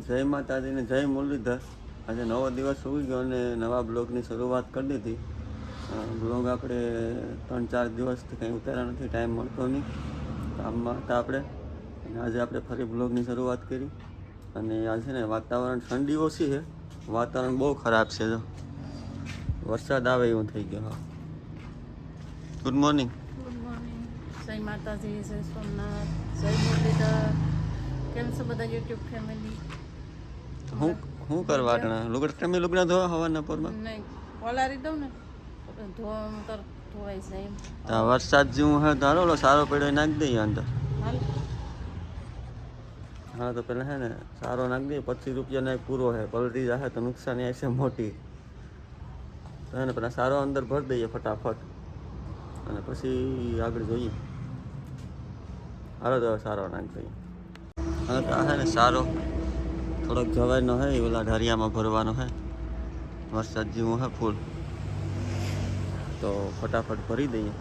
જય માતાજીને જય મુરલીધર. આજે નવો દિવસ ઉગી ગયો અને નવા બ્લોગની શરૂઆત કરી દીધી. બ્લોગ આપણે 3-4 દિવસથી કંઈ ઉતાર્યા નથી, ટાઈમ મળતો નહીં, કામમાં હતા આપણે. અને આજે આપણે ફરી બ્લોગની શરૂઆત કરી. અને આજે છે ને વાતાવરણ ઠંડી ઓછી છે, વાતાવરણ બહુ ખરાબ છે. જો વરસાદ આવે એવું થઈ ગયો. હા, ગુડ મોર્નિંગ. Good morning. જય માતાજી, જય સોમનાથ, જય મુરલીધર. કેમ છો બધા યુટ્યુબ ફેમિલી? હું કરવા લુગડા ધોવા હવાના પોરમાં નહીં, પલારી દઉં ને ધોવામાં તરત ધોવાઈ જાય એમ. વરસાદ જેવું હે તો હાલો સારો પડ્યો નાખી દઈએ અંદર. હાલ હા, તો પેલા હે ને સારો નાખી દઈએ. 25 રૂપિયાનો એક પૂરો હે, પલટી જાય તો નુકસાની આવશે મોટી. તો હે ને પેલા સારો અંદર ભરી દઈએ ફટાફટ, અને પછી આગળ જોઈએ. હાલો તો સારો નાખી દઈએ. હા, તો હે ને સારો થોડોક જવાઈનો હે, ઓલા ઢારિયામાં ભરવાનો હે. વરસાદ જેવું હે ફૂલ, તો ફટાફટ ભરી દઈએ.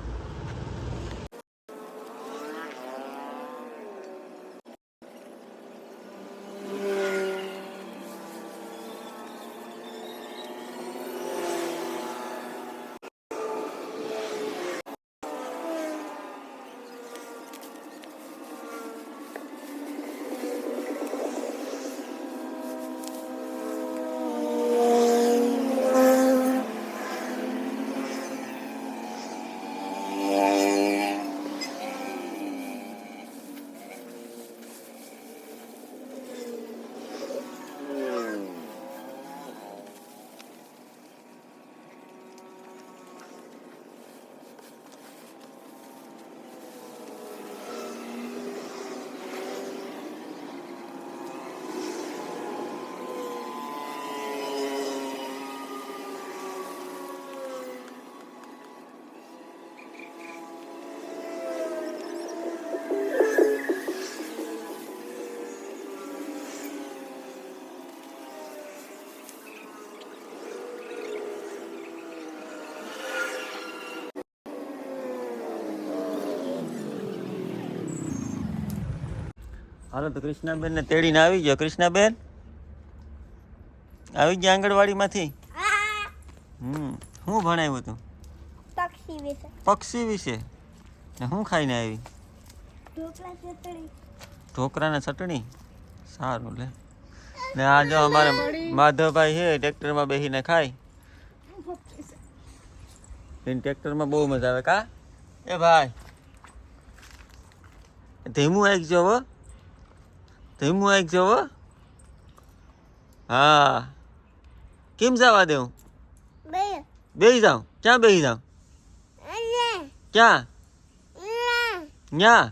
હાલો તો કૃષ્ણાબેન ને તેડીને આવી ગયો. કૃષ્ણાબેન આવી ગયા આંગણવાડીમાંથી. શું ભણાવ્યું તું? પક્ષી વિશે. ને શું ખાઈને આવી? ઢોકળાને ચટણી. સારું લે. ને આ જો અમારે માધવભાઈ છે, ટ્રેક્ટરમાં બેસીને ખાય. ટ્રેક્ટરમાં બહુ મજા આવે કા? એ ભાઈ ધીમું આવી જો, ધીમું આવી જો. હા, કેમ જવા દેવું? બેસી જાઉં? ક્યાં બેસી જાઉં? ક્યાં? ન્યા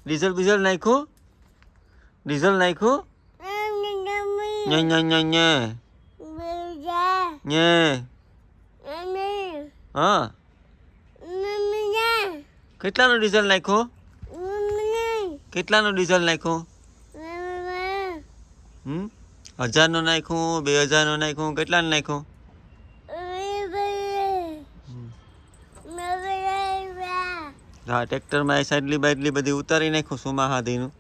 ડીઝલ બીઝલ નાખ્યું? ડીઝલ નાખ્યું? હા, કેટલાનું ડીઝલ નાખ્યું? કેટલાનું ડીઝલ નાખ્યું? 1000નું નાખ્યું? 2000નું નાખ્યું? કેટલાનું નાખ્યું? હા, ટ્રેક્ટરમાં એ સાઈડલી બાઈડલી બધી ઉતારી નાખ્યું સુમા હાથીનું.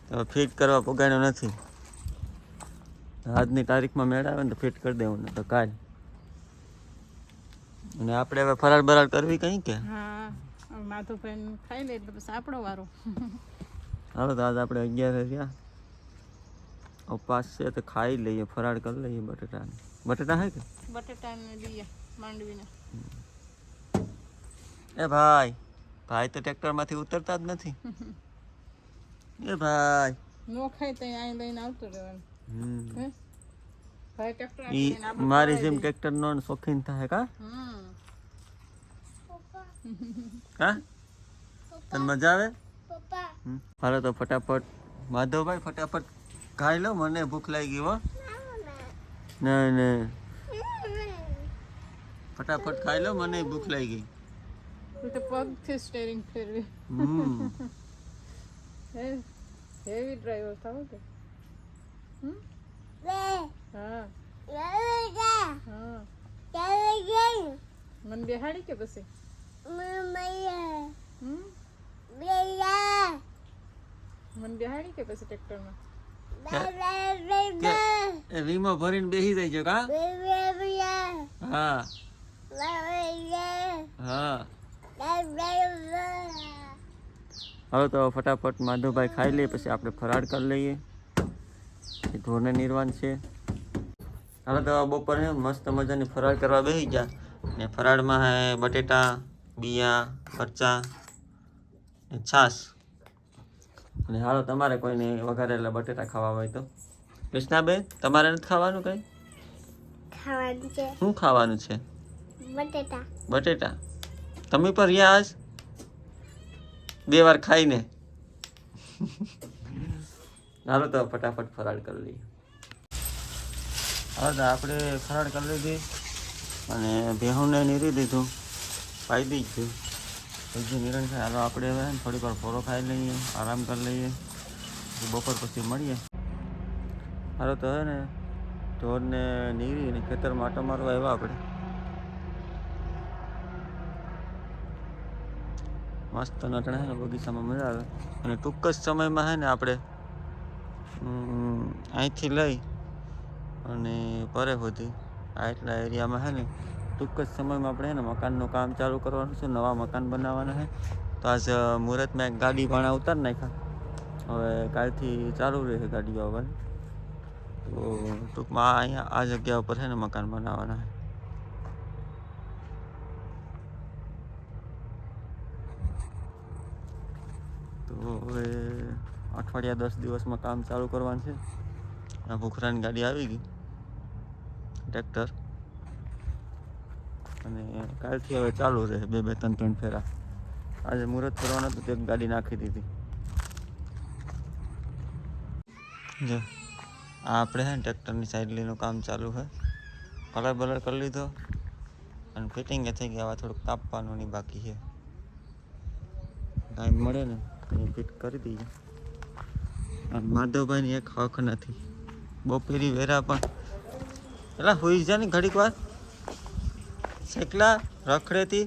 તો ફિટ કરવા પગાડ્યો નથી. આજની તારીખમાં મેળાવે ને તો ફિટ કરી દેવું, ને તો કાલ. અને આપણે હવે ફરાળ બરાળ કરવી કઈ કે? હા, માધુભાઈ ખાઈ લે એટલે પછી આપણો વારો. હાલો તો આજ આપણે 11 થયા, ઉપવાસ છે તો ખાઈ લઈએ, ફરાળ કરી લઈએ. બટેટા હે કે? બટેટાને લઈએ માંડવીને. એ ભાઈ તો ટ્રેક્ટરમાંથી ઉતરતા જ નથી. એ ભાઈ નો ખાય તો અહીં લઈને આવતો રહેવાનું. ભાઈ ટ્રેક્ટર મારી જેમ ટ્રેક્ટર નો શોખીન થાય કા? કા તને મજા આવે? હાલો તો ફટાફટ માધવભાઈ ફટાફટ ખાઈ લો, મને ભૂખ લાગી ગઈ હો. નહીં ફટાફટ ખાઈ લો, મને ભૂખ લાગી ગઈ. તો પગથી સ્ટેરિંગ ફેરવી. હેવી ડ્રાઈવર થાવ કે? હા મને બેહાડી કે પછી? મને બેહાડી કે પછી ટ્રેક્ટરમાં? એ વીમો ભરીને બેસી જાય છે કા હા હા હવે તો ફટાફટ માધવભાઈ ખાઈ લઈએ પછી આપણે ફરાળ કરી લઈએ એ ઢોરને નિર્વાણ છે. હવે તો બપોરે મસ્ત મજાની ફરાળ કરવા બેસી ગયા ને ફરાળમાં હે બટેટા બિયા મરચાં ને છાશ અને હાલો તમારે કોઈને વઘારેલા બટેટા ખાવા હોય તો કૃષ્ણાબેન તમારે નથી ખાવાનું કંઈ ખાવાનું છે શું ખાવાનું છે બટેટા બટેટા તમે પર રહ્યા આજ 2 વાર ખાઈને હાલો તો ફટાફટ ફરાળ કરી લઈએ. હવે તો આપણે ફરાળ કરી લીધી અને ભેહુંને નીરી દીધું પાઈ દીધું પછી નિરણ થાય. હાલો આપણે હવે થોડીક વાર ફોરો ખાઈ લઈએ આરામ કરી લઈએ બપોર પછી મળીએ. હાલો તો હે ને ઢોરને નીરી અને ખેતરમાં આટો મારવા આવ્યા આપણે. મસ્ત નટણે હે ને બગીચામાં મજા આવે અને ટૂંક જ સમયમાં હે ને આપણે અહીંથી લઈ અને પરે સુધી આટલા એરિયામાં હે ને ટૂંક જ સમયમાં આપણે હે ને મકાનનું કામ ચાલુ કરવાનું છે. નવા મકાન બનાવવાના છે તો આજ મુહૂર્તમાં એક ગાડી ભાણા ઉતારી નાખ્યા. હવે કાલથી ચાલુ રહેશે ગાડીઓ આવવાની. તો ટૂંકમાં અહીંયા આ જગ્યા ઉપર છે ને મકાન બનાવવાના છે. તો હવે અઠવાડિયા 10 દિવસમાં કામ ચાલુ કરવાનું છે. આ ભૂખરાની ગાડી આવી ગઈ ટ્રેક્ટર અને કાલથી હવે ચાલુ રહે 2-3 ફેરા. આજે મુહૂર્ત કરવાનું હતું તો એક ગાડી નાખી દીધી. જો આ આપણે છે ને ટ્રેક્ટરની સાઈડલીનું કામ ચાલુ છે. કલર બલર કરી લીધો અને ફિટિંગ થઈ ગયા. હવે થોડુંક કાપવાનું ની બાકી છે. ટાઈમ મળે ને એ ફિટ કરી દઈએ. અને માધવભાઈની એક હક નથી બપોરી વેરા પણ એલા હોઈ જા ને ઘડીક વાર શેકલા રખડેતી.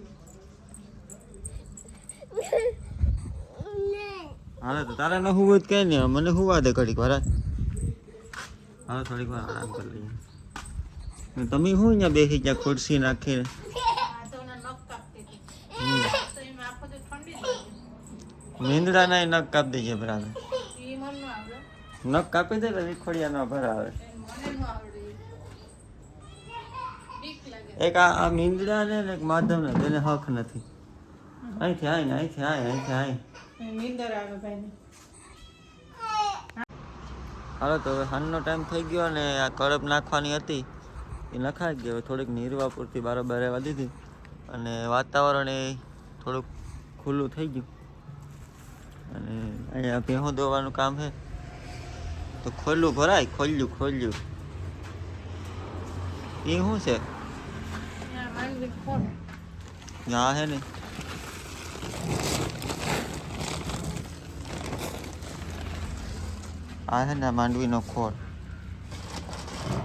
હાલે તો તારે ન હું કઈ નહીં મને હુવા દે ઘડીક વાર. હવે થોડીક વાર આરામ કરી લઈએ. તમે શું અહીંયા બેસી ગયા ખુરશી નાખીને? મીંદડા ના નખ કાપી દેજે બરાબર. નખ કાપી દે એટલે વિખોડિયા ન ભરાવે. એક આ મીંદડા ને એક માધવ ને તેને હક નથી. અહીંથી આય ને અહીંથી આય અહીંથી આય. હાલો તો હવે સાંજનો ટાઈમ થઈ ગયો અને આ કડપ નાખવાની હતી એ નખાઈ ગઈ. હવે થોડીક નીરવા પૂરતી બરાબર રહેવા દીધી અને વાતાવરણ એ થોડુંક ખુલ્લું થઈ ગયું. અને અહીંયા ભેહું દોવાનું કામ છે તો ખોલ્યું ભરાય ખોલ્યું એ શું છે હા હે ને આ હે ને માંડવીનો ખોળ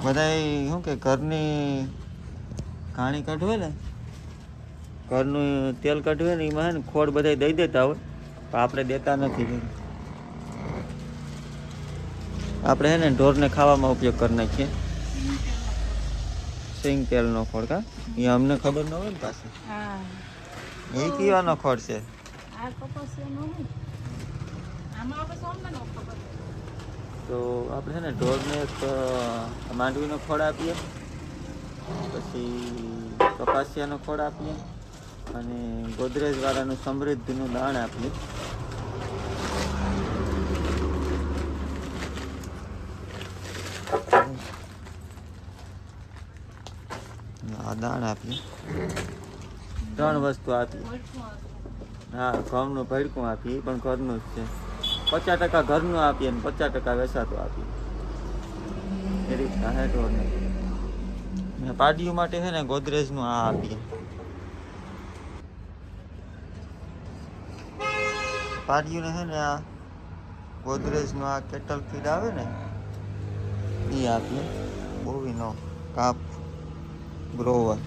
બધા શું કે ઘરની ઘાણી કાઢવે ને ઘરનું તેલ કાઢવે ને એમાં હે ને ખોળ બધા દઈ દેતા હોય પણ આપણે દેતા નથી. આપણે હે ને ઢોરને ખાવામાં ઉપયોગ કરી નાખીએ સિંગ તેલનો ખોળ. કા એ અમને ખબર ન હોય ને પાછી એ કીવાનો ખોળ છે. તો આપણે છે ને ઢોરને એક માંડવીનો ખોળ આપીએ પછી કપાસિયાનો ખોળ આપીએ અને ગોદરેજ વાળાનું સમૃદ્ધિનું દાણ આપીએ. આ દાણ આપીએ 3 વસ્તુ આપીએ. હા ઘઉંનું ભડકું આપીએ પણ ઘરનું જ છે. 50% ઘરનું આપીએ ને 50% વેચાતું આપીએ એ રીતના હે ઢોરને. પાડીયું માટે છે ને ગોદરેજનું આ આપીએ. પાડીયુંને છે ને આ ગોદરેજનું આ કેટલ ફીડ આવે ને એ આપીએ. બોવીનો કાપ ગ્રોવર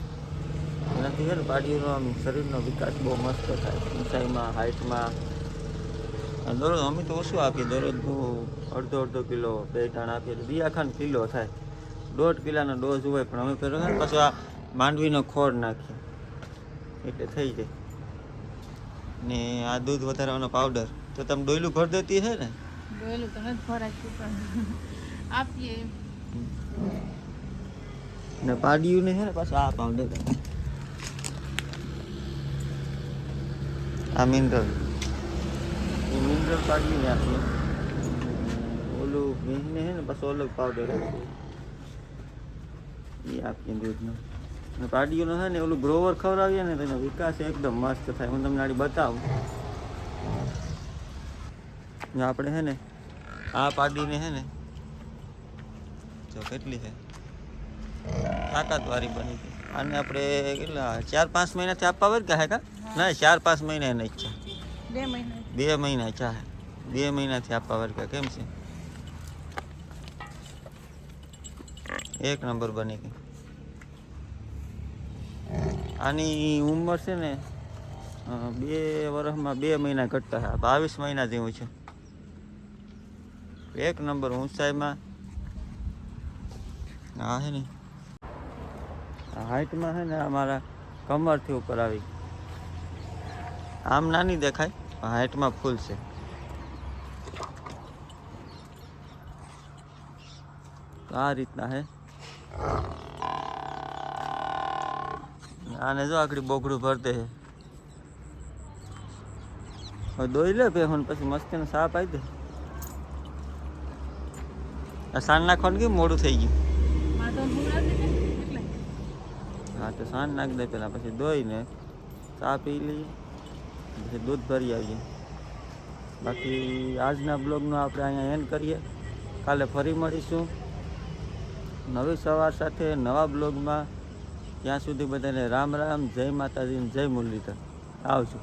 એનાથી છે ને પાડીયુંનો આમ શરીરનો વિકાસ બહુ મસ્ત થાય. ઊંચાઈમાં હાઇટમાં દરરોજ અમે તો ઓછું આપીએ, દરરોજ તો અડધો કિલો 2 ટાણ આપીએ તો દિયાખાંડ કિલો થાય. 1.5 કિલોનો ડોઝ હોય, પણ અમે પેલો ને પાછું આ માંડવીનો ખોળ નાખીએ એટલે થઈ જાય. ને આ દૂધ વધારવાનો પાવડર તો તમે ડોયલું ભર દેતી હે ને? ડોયલું તો નથી ભરાતું પણ આપીએ. ને પાડ્યું ને હે ને પાછું આ પાવડર, આ મિનરલ પાડ્યું ને આપીએ. ઓલું ભેંસને હે ને પાછું અલગ પાવડર આપીએ, એ આપીએ દૂધનો. અને પાડીઓનો છે ને ઓલું ગ્રોવર ખવડાવીએ ને તો એનો વિકાસ એકદમ મસ્ત થાય. હું તમને આડી બતાવું. આપણે છે ને આ પાડીને છે ને જો કેટલી છે તાકાતવાળી બની ગઈ. આને આપણે કેટલા 4-5 મહિનાથી આપવા હોય કે હે કા? ના, 4-5 મહિના નહીં છે, 2 મહિના. 2 મહિના ચાહે, 2 મહિનાથી આપવા વર્ગા. કેમ છે? એક નંબર બની ગઈ. આની ઉંમર છે ને 2 વર્ષમાં 2 મહિના ઘટતા છે. 22 મહિના જેવું છે. એક નંબર ઊંચાઈમાં. હા છે ને હાઈટમાં છે ને અમારા કમરથી ઉપર આવી. આમ નાની દેખાય, હાઈટમાં ફૂલ છે. તો આ રીતના હે. આને જો આકડી બોગડું ભરતે છે. હવે દોઈ લે ભેહું પછી મસ્તીનો સાપ આવી દે. આ સાંજ નાખવાનું કેમ મોડું થઈ ગયું? હા તો સાંજ નાખી દે પેલા, પછી દોઈને ચા પી લઈએ, પછી દૂધ ભરી આવીએ. બાકી આજના બ્લોગનો આપણે અહીંયા એન્ડ કરીએ. કાલે ફરી મળીશું નવી સવાર સાથે નવા બ્લોગમાં. ત્યાં સુધી બધાને રામ રામ, જય માતાજી, જય મુરલીધર. આવજો.